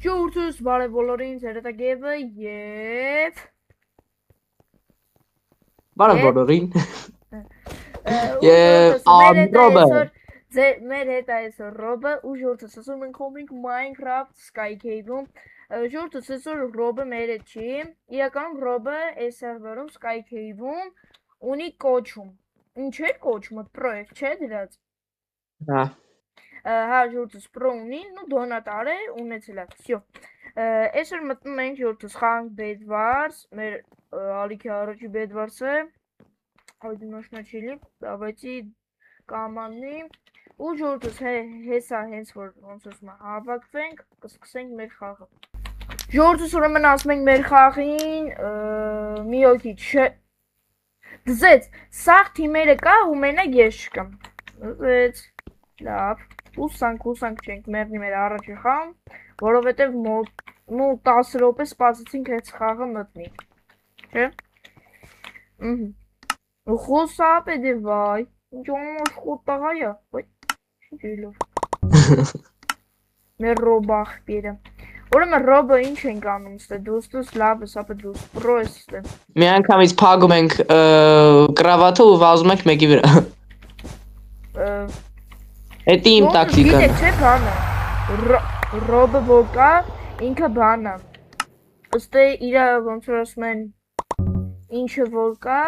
Շուրթուս բարև բոլորին, ձերետագևը և... Բարև բոլորին։ Մեր հետ այսօր Ռոբը ու ժորթս ասում ենք հոմինք Minecraft Sky Cave-ում ժորթս այսօր Ռոբը մեր հետ չի, իրականում Ռոբը այս սերվերում Sky Cave-ում ունի կոչում, ինչ էր կոչումը, պրոյեկտ չէ դրած։ Հա ժորթս պրո ունի, նու դոնատար է, ունեցել է, վсё։ Այսօր մտնում ենք ժորթս խանք Bedwars, մեր ալիքի առաջի Bedwars-ը, одиночный, давайте կամաննի ու ժորթս հեսա հենց որ ոնց ասում է հավաքվենք, կսկսենք մեր խաղը։ Ժորթս ուրեմն ասում ենք մեր խաղին, մի օքի չէ, դզեց, սաղ թիմերը կա ու մենակ ես չկամ, դզեց, լավ, ուսանք չենք մերնի մեր առաջի խաղում, որովհետև մու 10 րոպե սպասեցինք այս խաղը մտնի, չէ, Խոսա պետևայ, ինչ աշխոտ տղա է, մեր Ռոբ աղբերը, ուրեմն Ռոբը ինչ ենք անում ստե, դուստուս լավ ես, ապը դուս պրո ես ստե։ Մի անգամից փագում ենք կրավաթը ու վազում ենք մեկի վրա։ Էդի իմ տակտիկան։ Գիտեք չէ բանը, Ռոբը որ կա, ինքը բանը, ստե իրա ոնց որ ասում են, ինչը որ կա,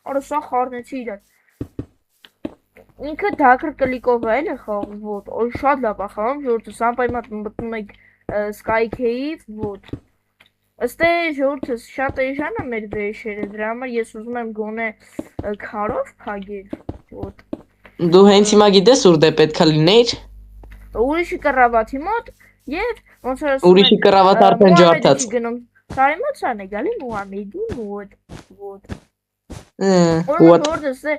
Արա սա խարնեցի իրար, ինքը դակր կլիկով էլ է խաղում, ոտ, օր շատ լավ է խաղում, ժորթս անպայման մտնում եք Sky Cave, ոտ, ըստե ժորթս շատ էժան է մեր վերշերը, դրա համար ես ուզում եմ գոնե քարով փագել, ոտ։ Դու հենց հիմա գիտես ուր դե պետքա լինեիր։ Ուրիշի կռավաթի մոտ և ոնց որ ասում Ուրիշի կռավաթ արդեն ջարդած։ Սարի մոտ սան է գալի Մուհամեդի մոտ, ոտ։ What? Որտես է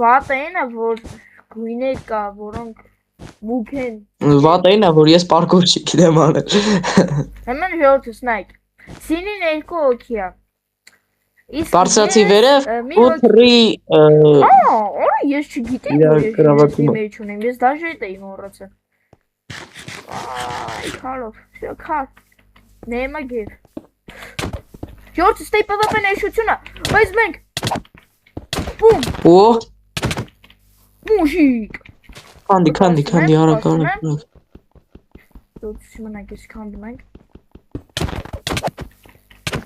վատեն է, որ գույներ կա, որոնք մուկ են։ Վատեն է, որ ես պարկոր չգիտեմ անել։ Հəmən ժողովուրդս նայք, սինին երկու օքի է։ Բարձրացի վերև ու թրի Արա ես չգիտեմ, որ ես ժողովրդի մեջ ունեմ, ես դաժե էտ էի մորացը։ Քարով, քար, նեմա գև։ Ժորթ ստեի պվպ նեշությունը, բայց մենք, բում, մուժիկ, քանդի, արագ, Ժորթ սիմանակ ես քանդում ենք,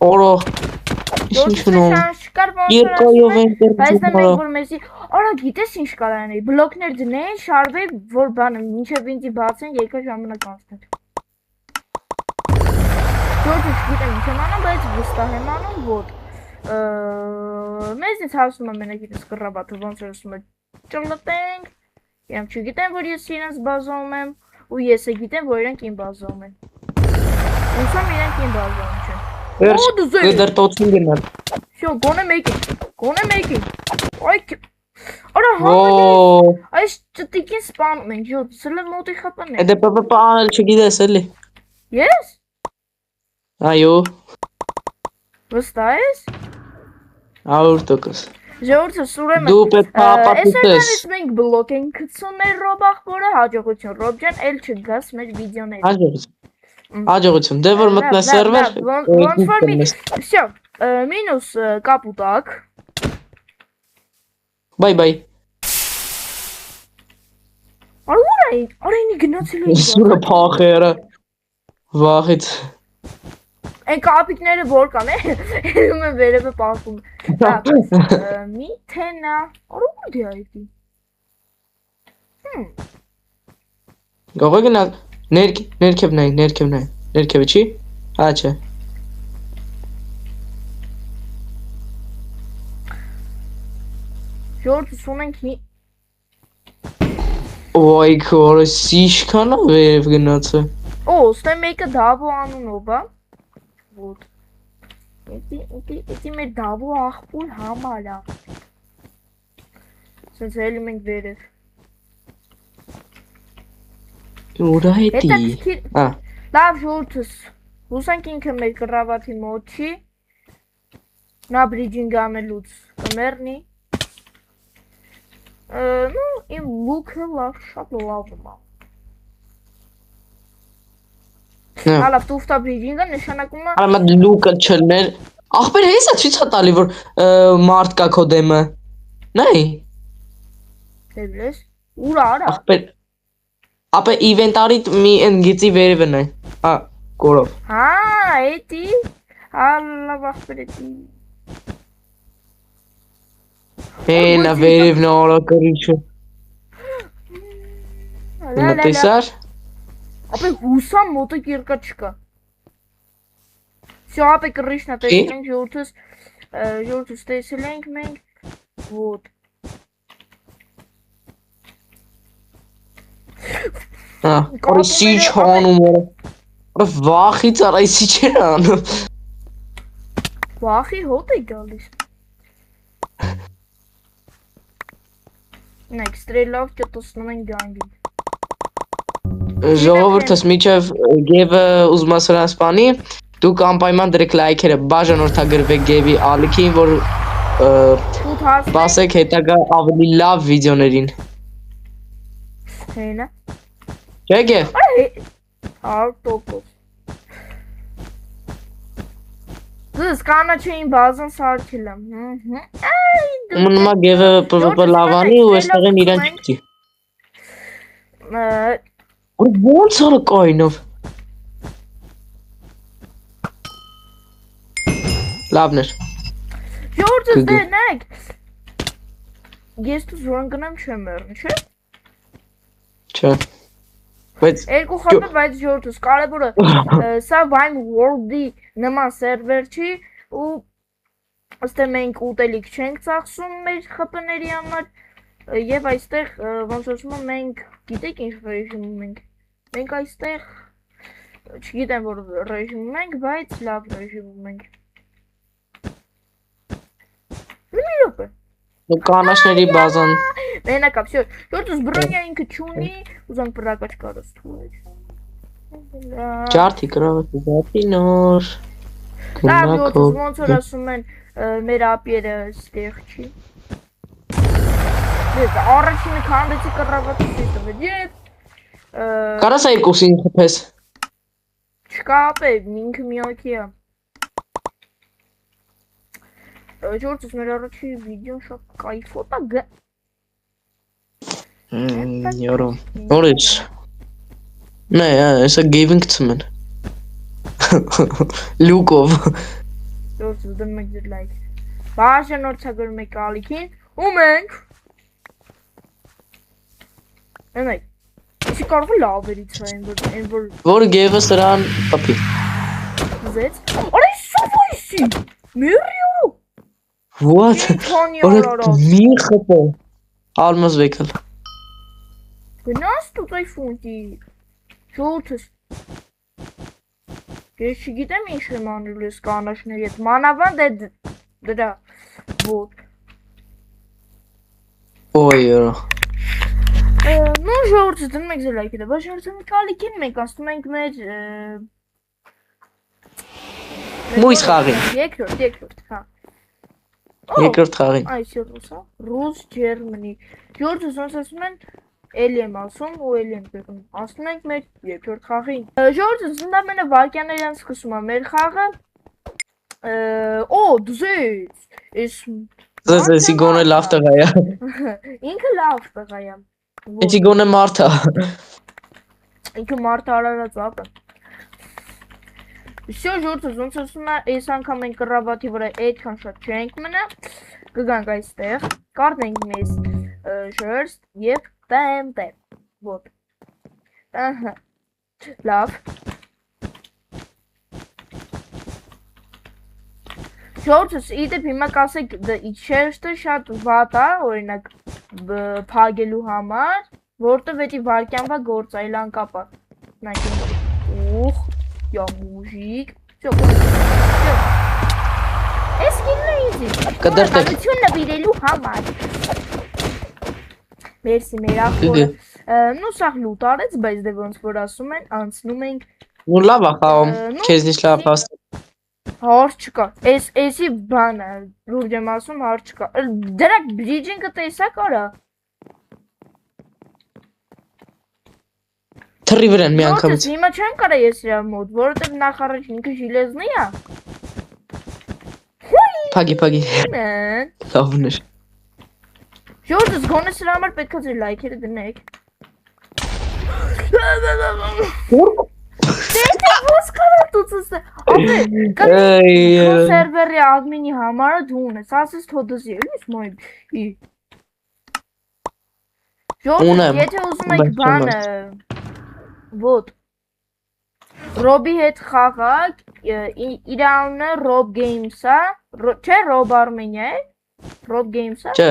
օրո, ինչ ունում, երկայով են բայց նմենք որ մեզի, արա գիտես ինչ կարան էի, բլոկներ դնեն, շարվեի, որ բանը, մինչև ինձի բացեն, երկա ժամանակ անցնել։ Ժորթ չգիտեմ ինչ եմ անում, բայց վստահ եմ անում, ոտ, մեզ ինձ հասում է մենակիտս կռաբաթը, ոնց որ ասում է ճլտենք, իրենք չգիտեմ, որ ես իրենց բազում եմ, ու ես է գիտեմ, որ իրենք իմ բազում են։ Ուսամ իրենք իմ բազում չեն։ Վերջ, դրտոցին գնար։ Շո, գոնե մեկին, արա համադես, այս ճտիկին սպանում են, ժոտ, սլը մոտի խպն է։ Էդե պպ անել չգիտես էլի։ Ես? Այո։ Վստահ ես? 100%։ Ժողովուրդս ուրեմն Դու պետք է ապացուցես։ Այսօրից մենք բլոկ ենք գցում մեր Ռոբ աղբորը, հաջողություն Ռոբ ջան, էլ չգաս մեր վիդեոները։ Հաջողություն, դե որ մտնես սերվեր։ Ոնց որ վсё, մինուս կապուտակ։ Բայ։ Արա ինի գնացել է։ Սուրը փախերը։ Վախից։ Այն կապիկները որ կան է, էլում են վերևը պահվում։ Մի թենա, արա ուր դե այդի։ Գողը գնալ, ներքև նայ, ներքևը չի, հա չէ։ Ժորթս ունենք մի։ Ոյ քորը սիշքան է վերև գնացը։ Ստե մեկը դավո անունով է։ Ոտ, էդի մեր դավո աղբոր համար է, սենց հելում ենք վերև, ուրա հետի, լավ ժորթս, հուսանք ինքը մեր կռավաթի մոտ չի, նա բրիջինգ անելուց կմերնի, իմ լուքը լավ շատ լավում է, Հալավ տուֆտա բրիջինգը նշանակում է Արամա լուկը չլներ։ Ախպեր հեսա ցույց է տալի որ մարդ կա քո դեմը։ Նայ։ դեբլես ուրա արա Ախպեր ապա ինվենտարի մի ընգիծի վերևը նայ։ Հա, կորով։ հա էտի հալավ ախպերետի Հենա վերևն արա կրիչը։ Նա տեսար։ ապա հուսամ մոտը երկա չկա Всё, ապա կրիշնա տեսնենք ժողովուրդս տեսել ենք մենք вот Հա, կրիսի չանում արա։ Արա վախից արա իսի չեր անում։ Վախի հոտ է գալիս Նայք ստրելավ չտոսնում են գանգի Ժողովուրդս միջև գևը ուզում ասրան սպանի, դուք անպայման դրեք լայքերը, բաժանորդագրվեք գևի ալիքին, որ բասեք հետագա ավելի լավ վիդեոներին։ Հենա Չէ գև։ Արտոկոս Դուս կանաչային բազան սարքել եմ Մնումա գևը լավանի ու էստեղ են իրան չպտի։ Ոնց արա կայնով։ Լավն էր։ Ժողովուրդս դենեք Ես դու զորան գնամ չեմ եղն, չէ։ Չէ։ Բայց Երկու խապը, բայց ժողովուրդս կարևորը սա Vine World-ի նման սերվեր չի ու ըստ մենք ուտելիք չենք ծախսում մեր խփների համար եւ այստեղ ոնց ասում եմ մենք գիտեք ինչ ռեժիմում ենք։ Մենք այստեղ չգիտեմ որ ռեժիմում ենք, բայց լավ ռեժիմում ենք։ Մի րոպե։ կանաչների բազան Մենակա, всё, ժողովուրդս բրոնյա ինքը չունի, ուզանք բրակաչ կարս թույլ։ Ջարդի կրավը զատի նոր։ Լավ, ժողովուրդս ոնց որ ասում են մեր ապերը ստեղ չի։ Դες առաջինը քանդեցի կռավատը սիտը դիետ Կարաս այր կուսին խփես։ Չկա ապե, ինքը միակի է։ Ժողովուրդս մեր առաջի վիդեոն շատ կայֆոտ է Յորո։ Որից։ Նայ, էսա գեյվինգ ծմեն։ Լուկով։ Ժողովուրդս դնում եք ձեր լայք։ Բաժանորդագրում եք ալիքին ու մենք Այնայք Իսկ կարող է լավերից այն որ Որ գևը սրան պապի։ Զեց Արա սովայսի Մերիո What? Որը մի խպը Almost vehicle Գնաս տուտ այ ֆունտի Ժողովուրդս Ես չգիտեմ ինչ եմ անելու ես կանաչների հետ մանավանդ է դրա Вот Ոյ յորո Ну ժողովուրդս դնում եք ձեր լայքերը բաժանորդագրում եք ալիքին մենք ասում ենք մեր Մույս խաղին Երկրորդ հա Երկրորդ խաղին Այս յոտուսա Ռուս Ջերմանի Ժողովուրդս ոնց ասում են Էլի եմ ասում ու էլի եմ բերում ասում ենք մեր երկրորդ խաղին Ժողովուրդս ընդամենը վայրկյաններ են սկսում մեր խաղը Օ դուզեց Զեսի գոնե լավ տղա է Ինքը լավ տղա է Էսի գոնե մարդ է Ինքը մարդ արարած ապը Всё ժողովուրդս ոնց ասում է այս անգամ մենք կռավատի վրա այդքան շատ չենք մնա կգանք այստեղ կառնենք մեզ շերտ եւ տեմ Вот Ահա Լավ Ժողովուրդս իդեպ հիմա կասեք շերտը շատ վատ է օրինակ փագելու համար որտեվ էդի վարքյանվա գործ այլ անկապ է նայեք ուխ Я мужик. Всё. Էսկինն է իզի։ Կդրտեք նվիրելու համար։ Մերսի մեր ախորը։ Ну սա լուտ արեց, բայց դե ոնց որ ասում են, անցնում ենք։ Ну լավ է խաղում, քեզնից լավ հաստ։ Հարց չկա։ Էսի բանը, լուրջ եմ ասում, հարց չկա։ Դրա բրիջինգը տեսակ արա։ Թռի վրան մի Ժորտս անգամից։ հիմա չեմ կարա ես իրա մոտ, որովհետև նախ առաջ ինքը ժիլեզնի է։ Փագի։ Մեն։ Լավն էր։ Ժորտս գոնե սրա համար պետք է ձեր լայքերը դնեք։ Դե ո՞ս կարա դուծս։ Ապե, քո սերվերի admin-ի համարը դու ունես, ասես թոդզի, էլի մայ։ Ժորտս, եթե ուզում եք բանը ոտ Ռոբի հետ խաղակ, իր անունը Rob Games-ա, չէ, Rob Armenia է, Rob Games-ա։ Չէ,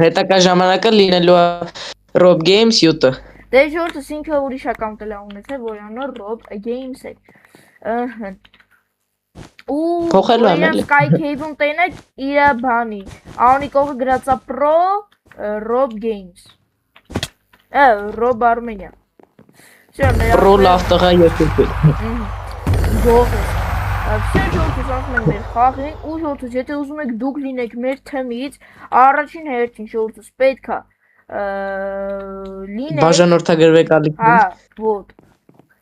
հետակա ժամանակը լինելու է Rob Games 7-ը։ Դե Ժորտս ինքը ուրիշ account է ունեցել, որ անունը Rob Games է։ Ըհը։ Ու Փոխելու եմ էլի։ Sky Cave-ում տենեք իր բանի, անունի կողը գրածա Pro Rob Games։ Rob Armenia։ Pro լավ տղա երկու։ Գողը։ Всё Ժորտս ասում ենք մեր խաղին, ու Ժորտս, եթե ուզում եք դուք լինեք մեր թմից, առաջին հերթին Ժորտս պետք է լինեք։ Բաժանորդագրվեք ալիքին։ Հա, ոտ։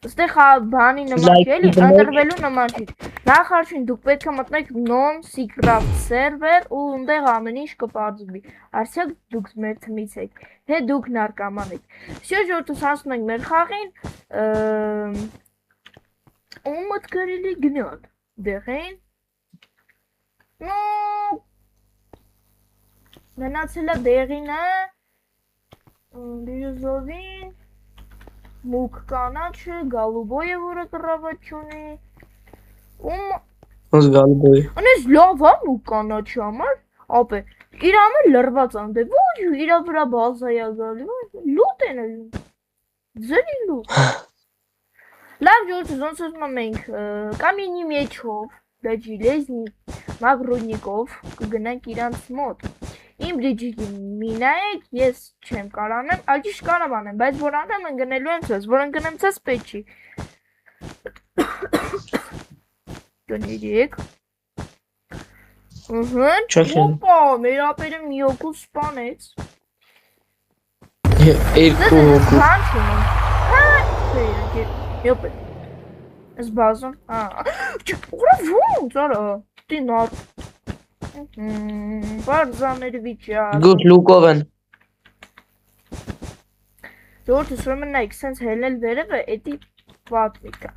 Այստեղ բանի նման չի, էլի, ընտրվելու նման չի։ Նախ առաջին դուք պետք է մտնեք non-secret server ու այնտեղ ամեն ինչ կպարզվի։ Արդյոք դուք մեր թմից եք, թե դուք նարկաման եք։ Всё Ժորտս ասում ենք մեր խաղին, ու մոտ կարելի գնալ դեղին։ Ну մնացել է դեղինը, բյուզովին, մուկ կանաչը, գալուբոյը, որը կռավաճ ունի, Ոնց գալուբոյը։ Անես լավ է մուկ կանաչը համար, ապե, իր համար լրված անդ է, ոչ իրա վրա բազայա գալի, լուտ են ձերի լուտ։ Լավ Ժորտս, ոնց ասում ենք, կամինի մեջով, դաջիլեզնի, մագրոդնիկով, կգնանք իրանց մոտ։ Իմ բրիջիկի մինայեք, ես չեմ կարանեմ, աջիշ կարամ անեմ, բայց որ անեմ ընգնելու եմ ծես, որ ընգնեմ ծես պետ չի։ Կներեք։ Ոպա, մեր ապերը մի հոգու սպանեց։ Երկու հոգու։ Յոպե, ես բազում, ուրա ոնց արա, տինար, բարզաներ վիճար։ Գուտ լուկով են։ Ժորտս ուրեմն նայք, սենց հելնել վերևը, էդի պատվիկը։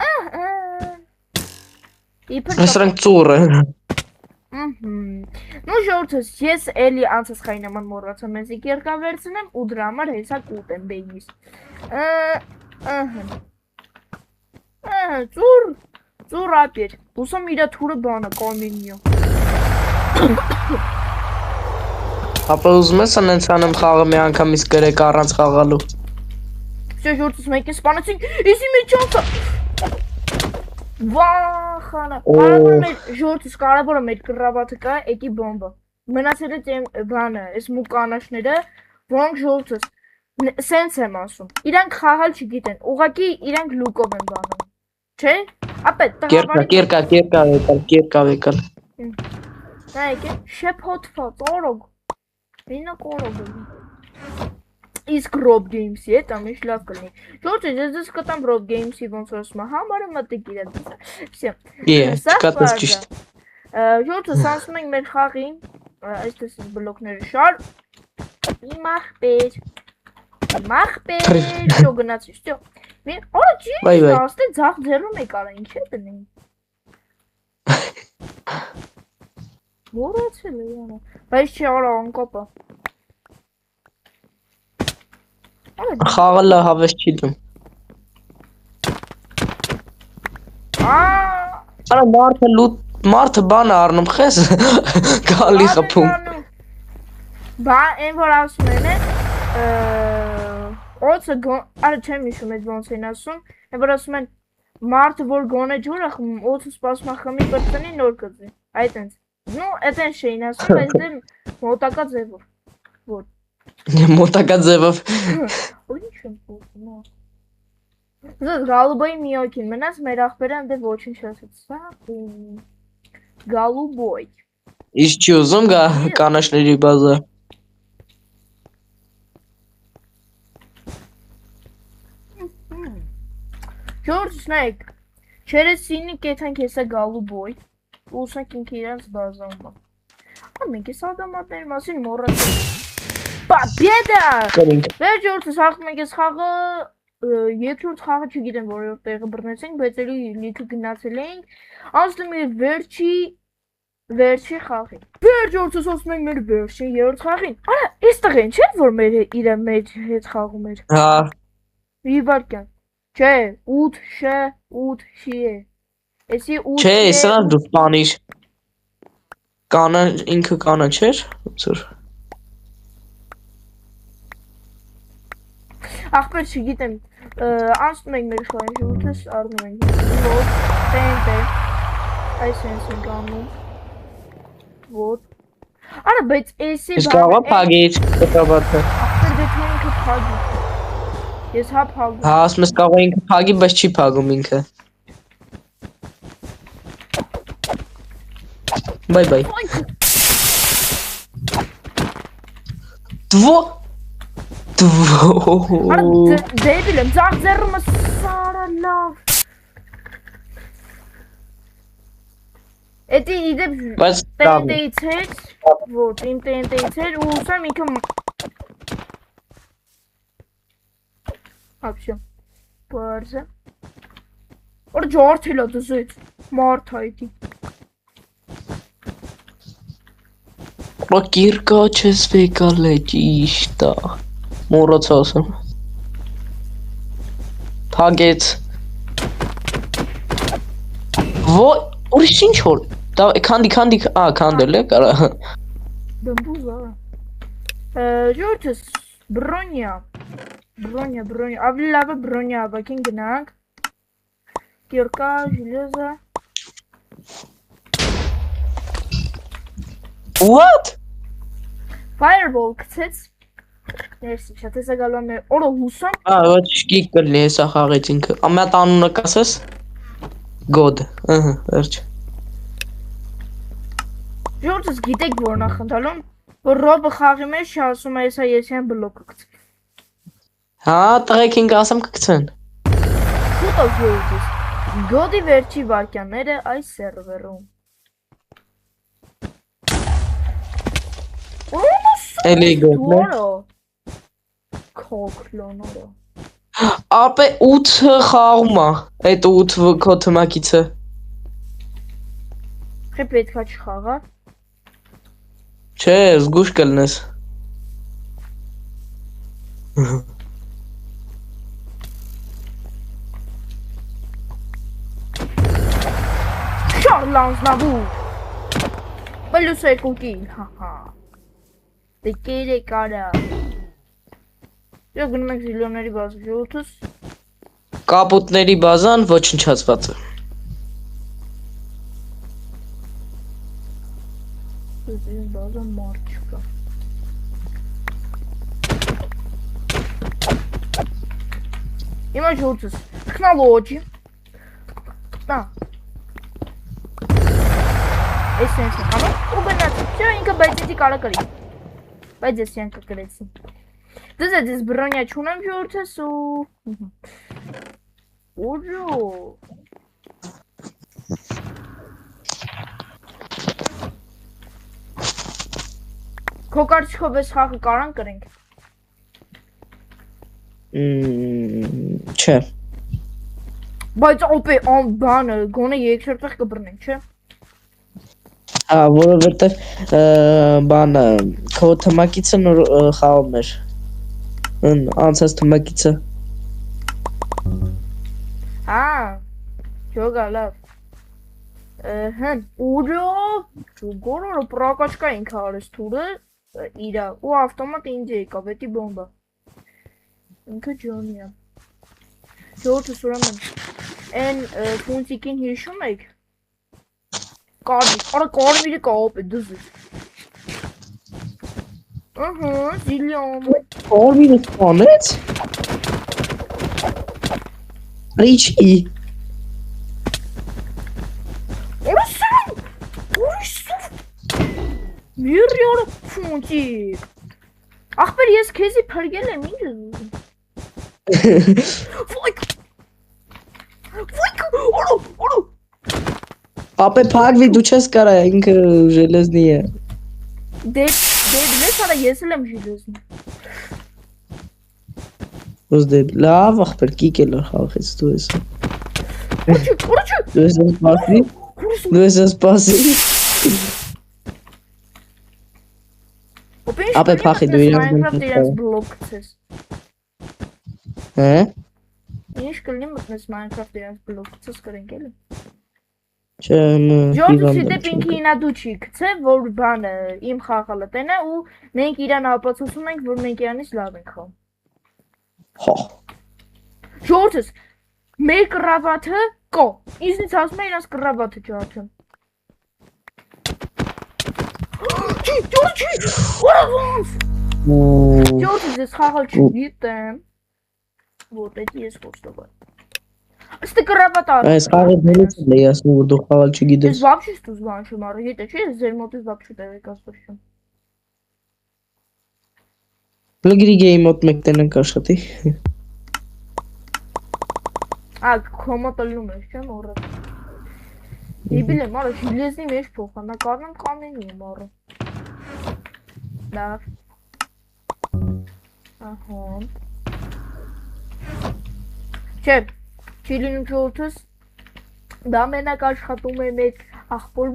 Սրանք ծուռ են։ Ну Ժորտս, ես էլի անցասխայի նման մոռացա մեզ երկա վերցնեմ ու դրա համար հեսա կուտ եմ բեյնիս։ Ծուռ ապեր, ուսամ իրա թուրը բանը կամենյա։ Ապա ուզում ես անենց անեմ խաղը մի անգամից գրեք առանց խաղալու։ Всё Ժորտս մեկին սպանեցինք, իսի մեջ անցա։ Վախանա, Ժորտս կարևորը մեր կռավատը կա, էդի բոմբը։ Մնացել է բանը, ես մուկ կանաչները, որոնք Ժորտս, սենց եմ ասում, իրանք խաղալ չգիտեն, ուղղակի իրանք լուկով են բանում, չէ՞։ Ապետ, Կերկավ եկալ։ Նայք է, շեփոթված, օրոգ, ինը կորոգ է։ Իսկ Rob Games-ի հետ ամիշ լավ կլինի։ Ժորտս, ես դες կտամ Rob Games-ի ոնց ասում համարը մտիկ իրա դες։ Всё։ Կատած ճիշտ։ Ժորտս, ասում ենք մեր խաղին, այստես բլոկները շար։ Իմ ախպեր, շո գնացի, շո։ Արա ճիշտ, աստե ձախ ձեռում եք արա, ինչ է տնենք։ Մորացել է յանը, բայց չի արա անկոպը։ Խաղը լավ հավես չի դում։ Արա մարդը բան առնում խես, գալի խպում։ Բա, են որ ասում են է, օծը արա չեմ իշում էդ ոնց են ասում, են որ ասում են մարդը որ գոնե ջուր է խմում, օծը սպասում է խմի պրծնի նոր կծի, այդ ենց, նու էդ են շեին ասում, բայց դեմ մոտակա ձևով, որ Մոտակա ձևով Ինչ եմ խոսում, Զոս գալուբոյի մի օքին մնաց մեր ախպերը ընդ ոչինչ ասեց, սա գալուբոյ Իշ չի ուզում գա կանաչների բազա George Snake. Через синий կեթան քեսա գալու բոյ։ Ուսանք ինքը իրանց բազանում։ Ամեն քեզ ադամատների մասին մոռացել։ Победа! Վերջ George հաղթում ենք այս խաղը, երկրորդ խաղը չգիտեմ որովհետեւ տեղը բռնեցինք, բայց էլի լիքը գնացել ենք։ Անցնում ենք վերջի խաղին։ Վերջ George ասում ենք մեր վերջին երրորդ խաղին։ Արա, այստեղ են չէ՞ որ մեր հետ խաղում էր։ Հա։ Մի վարքան։ Չէ, 8 շի է։ Էսի 8 Չէ, սա դու սպանիր։ Կանա ինքը կանա չէր, ոնց որ։ Ախպեր չգիտեմ, անցնում ենք մեր խաղին ժողովուրդս, առնում ենք ոտ, տենտ է, այս հենց ենք անում, ոտ, արա, բայց էսի Ես կաղա պագիչ, կտաբատը։ ախպեր դեթ ինքը պագի, ես հա պագում։ Հա, ասում ես կաղա ինքը պագի, բայց չի պագում ինքը։ Բայ։ Դվո։ Արա, դեբիլ եմ, ձաղ ձեռումը սարա լավ։ Էդի իդեպ տենտեից հետ, ոտ, իմ տենտեից հետ, ու ուսամ ինքը Ապշո, պարզը Որ ջարդել է դզեց, մարդ հայդի Կիրկա չես վեկալ է ճիշտ է Մորոց ասում Պագեց Ոյ, ուրիշ ինչ որ Քանդի, քանդել է կարա Դմբուզ արա Ժորդս, բրոնյա Ավելի լավը բրոնյա ավակին գնանք Կիրկա, ժիլեզա What? Fireball գցեց Ներսի, շատ ես ագալու ամեր Օրը հուսամ Ոչ շկիկ կլի հեսա խաղեց ինքը Ամյատ անունը կասես God, վերջ Ժորդս գիտեք որն ախնդալում Որ ռոբը խաղի մեջ շասում է եսա եսյան բլոկը կցել Հա, տղեկ ինք ասեմ կկցեն Շուտով ժորդս Գոդի վերջի վարկյանները այս սերվերում Էլի գոդն է Քոքլոնորը Ապե 8 խաղում է Այդ 8 քո թմակիցը Խե պետքա չխաղա Չէ, զգուշ կլնես Շարլանձնավու Պլուս երկուկին, հահա Դեկեր է կարա Եվ գնում ենք զիլիոնների բազը ժողովրդս Կապուտների բազան ոչնչացված է Ես բազա մարդ չկա Հիմա ժողովրդս Տեխնոլոգի Նա Ես սենց ենք անում ու գնացի Չէ ինքը բայց էդի կարա կրի Բայց ես յանքը կրեցի Դեզ է դեզ բրոնյա չունեմ ժողորդես ու Ուջո Քո կարծիքով ես խաղը կարան կրենք Չէ Բայց օպե բանը գոնե երկրորդ կբռնենք չէ Հա, որովհետև բանը քո թմակիցը նոր խաղում էր Անցած թմակիցը Հա Ճոգա լավ Հն Ուջո Ճոգորը պրակաչկա ինքը արես թուրը իրա ու ավտոմատ ինձ եկավ էտի բոմբա Ինքը ջոնիա Ժողորդս ուրամեն Են ֆունտիկին հիշում եք Կարմիր, արա կարմիրը կապ է դզր զիլիոն Կարմիրը սպանեց Ռիչի Արա սրան Ուրիշ սուր Միրի արա ֆունտիկ Ախպեր ես քեզի պրգել եմ ինձ Վայք Ապե փակվի դու չես կարա ինքը ժելեզնի է։ Դե դες արա ես էլ եմ ժիլեզն։ Ոս դե լավ ախպեր կիկել խաղից դու ես։ Կորուչի։ Դու ես սպասի։ Դու ես սպասի։ Ապե փախի դու իրան Minecraft իրենց բլոկ գցես։ Հա։ Ինչ կլինի մտնես Minecraft իրենց բլոկ գցես կրենք էլի։ Չէ, Ժորտուսի դե պինքի ինա դու չի գցե, որ բանը իմ խաղալը տենա ու մենք իրան ապացուցում ենք, որ մենք իրանից լավ ենք խաղում։ Հա։ Ժորտուս, մեր կռավաթը կո։ Ինձնից ասում է իրանց կռավաթը ջարդեմ։ Ջորտի, որոնց։ Ժորտուս, ես խաղալ չգիտեմ։ Вот эти ես խոստովան։ Աստե կռավաթ արի։ Այս խաղը դերից է ասում որ դու խաղալ չգիտես։ Ես вообще что զվանշում արի, հետո չի, ես ձեր մոտից вообще տեղեկացրում։ Լգրի գեյմ մոտ մեկ տենենք աշխատի։ Քոմոտը լում ես, չէ՞ մորը։ Դիբիլ եմ արը, ժիլեզնի մեջ փոխանակարն կանենի եմ արը։ Լավ։ Ահա։ Չէ, չի լինում ժողովուրդս, դա մենակ աշխատում է մեր աղբոր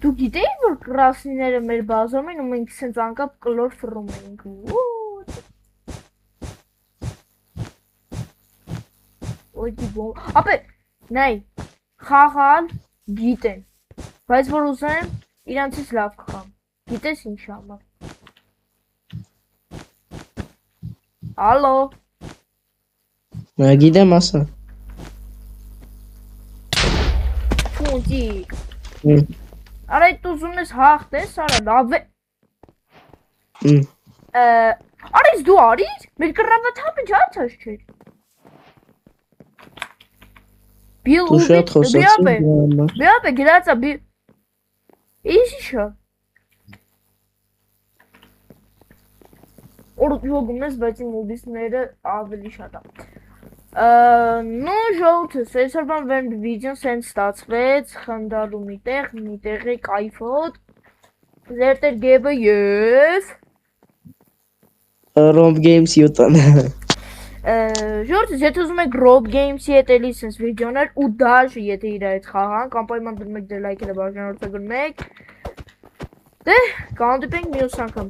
դու գիտեի, որ կրասնիները մեր բազում են ու մենք սենց անկապ կլոր ֆռում էինք։ Ոյդի բոմ, ապե, նայ, խաղալ գիտեն, բայց որ ուզեմ, իրանցից լավ կխամ, գիտես ինչ համար։ Ալո։ Գիտեմ ասա։ Ֆունտիկ։ Արա այդ ուզում ես հաղթես, արա լավ է։ Արիս դու արիր, մեր կռավաթապը ջարդած չէր։ Բիլ Դու շատ խոսացի։ Բիապե գրածա բիլ։ Ինչի՞շա։ Օրդյոգում ես, բայց իմ ուբիսները ավելի շատ է։ Ну, ժողովուրդս, այսօրվան վեր վիդեոն սենց ստացվեց, խնդալու միտեղ է կայֆոտ, զերտեր գեբը և Rob Games 7-ան։ Ժողովուրդս, եթե ուզում եք Rob Games-ի հետ էլի սենց վիդեոներ ու դաժ եթե իր այդ խաղանք, անպայման դնում եք դեր լայքերը բաժանորդագրում եք, դե, կանտիպենք մյուս անգամ։